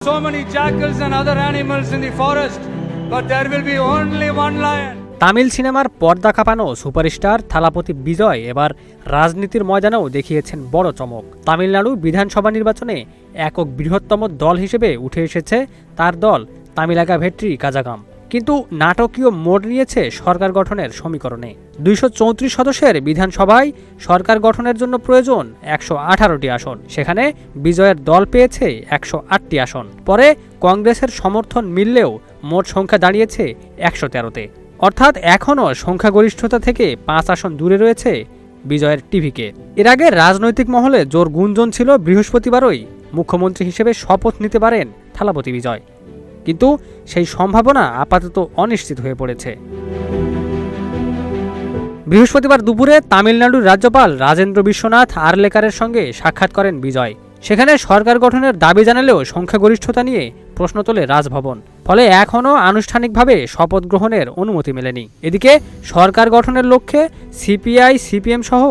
So many jackals and other animals in the forest, but there will be only one lion. Tamil সিনেমার পর্দা কাঁপানো superstar Thalapathy বিজয় এবার রাজনীতির ময়দানেও দেখিয়েছেন বড় চমক। তামিলনাড়ু বিধানসভা নির্বাচনে একক বৃহত্তম দল হিসেবে উঠে এসেছে তার দল তামিলাকা ভেট্রি কাজাগাম। কিন্তু নাটকীয় মোড় নিয়েছে সরকার গঠনের সমীকরণে। 234 সদস্যের বিধানসভায় সরকার গঠনের জন্য প্রয়োজন 118টি আসন, সেখানে বিজয়ের দল পেয়েছে 108টি আসন। পরে কংগ্রেসের সমর্থন মিললেও মোট সংখ্যা দাঁড়িয়েছে 113তে, অর্থাৎ এখনও সংখ্যাগরিষ্ঠতা থেকে 5 আসন দূরে রয়েছে বিজয়ের টিভিকে। এর আগে রাজনৈতিক মহলে জোর গুঞ্জন ছিল বৃহস্পতিবারই মুখ্যমন্ত্রী হিসেবে শপথ নিতে পারেন থালাপতি বিজয়, কিন্তু সেই সম্ভাবনা আপাতত অনিশ্চিত হয়ে পড়েছে। বৃহস্পতিবার দুপুরে তামিলনাড়ুর রাজ্যপাল রাজেন্দ্র বিশ্বনাথ আর্লেকারের সঙ্গে সাক্ষাৎ করেন বিজয়। সেখানে সরকার গঠনের দাবি জানালেও সংখ্যাগরিষ্ঠতা নিয়ে প্রশ্ন তোলে রাজভবন, ফলে এখনও আনুষ্ঠানিকভাবে শপথ গ্রহণের অনুমতি মেলেনি। এদিকে সরকার গঠনের লক্ষ্যে সিপিআই সিপিএম সহ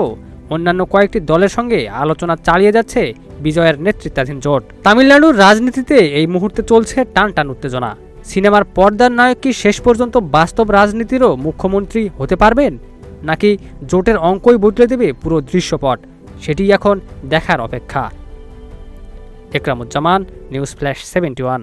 অন্যান্য কয়েকটি দলের সঙ্গে আলোচনা চালিয়ে যাচ্ছে বিজয়ের নেতৃত্বাধীন জোট। তামিলনাড়ুর রাজনীতিতে এই মুহূর্তে চলছে টানটান উত্তেজনা। সিনেমার পর্দার নায়ক কি শেষ পর্যন্ত বাস্তব রাজনীতিরও মুখ্যমন্ত্রী হতে পারবেন, নাকি জোটের অঙ্কই বদলে দেবে পুরো দৃশ্যপট, সেটি এখন দেখার অপেক্ষা। Ekramuzzaman, news flash 71।